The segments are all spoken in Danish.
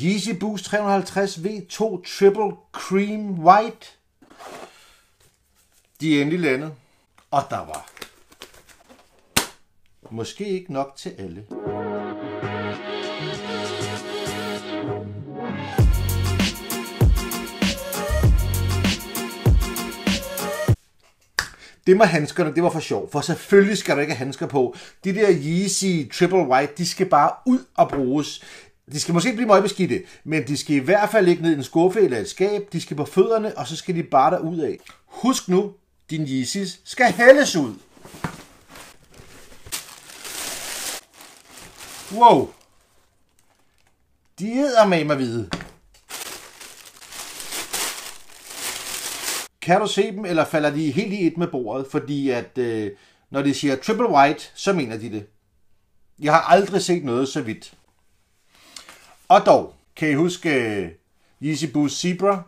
Yeezy Boost 350 V2 Triple Cream White. De er endelig landet. Og der var måske ikke nok til alle. Det med handskerne, det var for sjov, for selvfølgelig skal der ikke have handsker på. De der Yeezy Triple White, de skal bare ud og bruges. De skal måske blive meget beskidte, men de skal i hvert fald ligge ned i en skuffe eller et skab. De skal på fødderne, og så skal de bare derud af. Husk nu, din Yeezys skal hældes ud. Wow. De eddermame hvide. Kan du se dem, eller falder de helt i et med bordet? Fordi at når de siger triple white, så mener de det. Jeg har aldrig set noget så vidt. Og dog, kan I huske Yeezy Boost Zebra?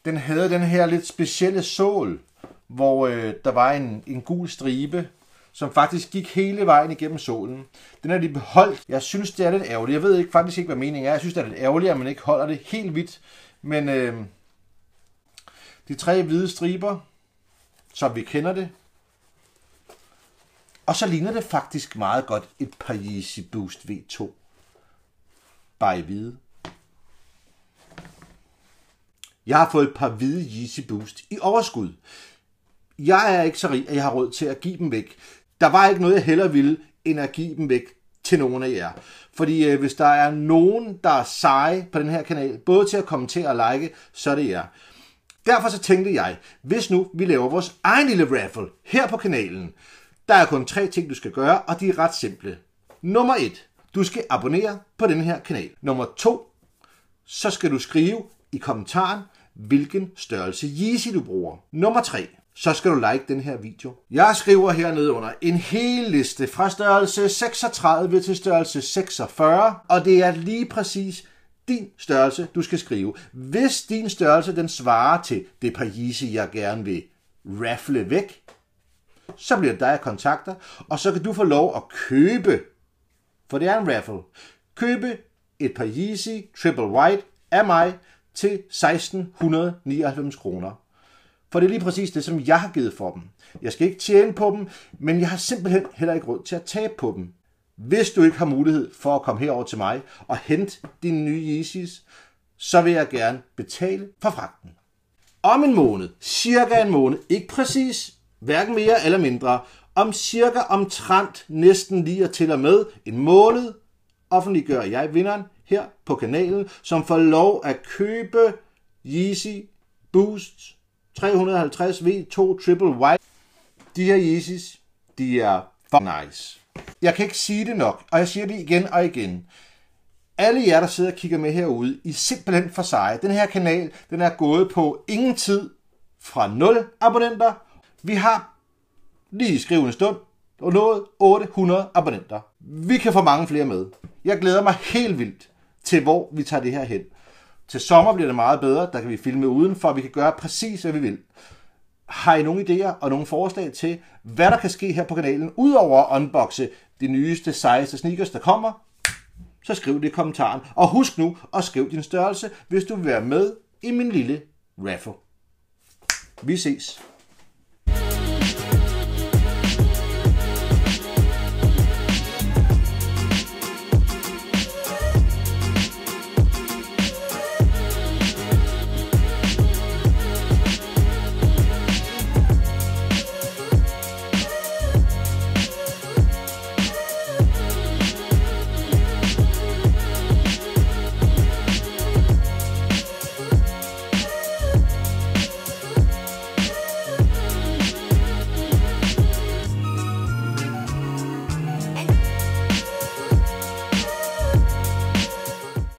Den havde den her lidt specielle sål, hvor der var en gul stribe, som faktisk gik hele vejen igennem sålen. Den er de beholdt. Jeg synes, det er lidt ærgerligt. Jeg ved faktisk ikke, hvad meningen er. Jeg synes, det er lidt ærgerligt, at man ikke holder det helt hvidt. Men de 3 hvide striber, som vi kender det. Og så ligner det faktisk meget godt et par Yeezy Boost V2. Bare i hvide. Jeg har fået et par hvide Yeezy Boost i overskud. Jeg er ikke så rig, at jeg har råd til at give dem væk. Der var ikke noget, jeg hellere ville, end at give dem væk til nogen af jer. Fordi hvis der er nogen, der er seje på den her kanal, både til at kommentere og like, så er det jer. Derfor så tænkte jeg, hvis nu vi laver vores egen lille raffle her på kanalen, der er kun 3 ting, du skal gøre, og de er ret simple. Nummer 1. Du skal abonnere på den her kanal. Nummer 2. Så skal du skrive i kommentaren, hvilken størrelse Yeezy du bruger. Nummer 3. Så skal du like den her video. Jeg skriver hernede under en hel liste fra størrelse 36 til størrelse 46, og det er lige præcis din størrelse, du skal skrive. Hvis din størrelse den svarer til det par Yeezy, jeg gerne vil raffle væk, så bliver det dig, jeg kontakter, og så kan du få lov at købe, for det er en raffle, købe et par Yeezy Triple White af mig til 1699 kroner. For det er lige præcis det, som jeg har givet for dem. Jeg skal ikke tjene på dem, men jeg har simpelthen heller ikke råd til at tabe på dem. Hvis du ikke har mulighed for at komme herover til mig og hente dine nye Yeezys, så vil jeg gerne betale for fragten. Om en måned, cirka en måned, ikke præcis, hverken mere eller mindre, om cirka omtrent næsten lige til og med en måned, offentliggør jeg vinderen her på kanalen, som får lov at købe Yeezy Boost 350 V2 Triple White. De her Yeezys, de er nice. Jeg kan ikke sige det nok, og jeg siger det igen og igen. Alle jer, der sidder og kigger med herude, I er simpelthen for seje. Den her kanal, den er gået på ingen tid fra 0 abonnenter. Vi har lige i skrivende stund nået 800 abonnenter. Vi kan få mange flere med. Jeg glæder mig helt vildt til, hvor vi tager det her hen. Til sommer bliver det meget bedre, der kan vi filme udenfor, og vi kan gøre præcis, hvad vi vil. Har I nogle idéer og nogle forslag til, hvad der kan ske her på kanalen, udover at unboxe de nyeste, sejeste sneakers, der kommer, så skriv det i kommentaren. Og husk nu at skrive din størrelse, hvis du vil være med i min lille raffle. Vi ses.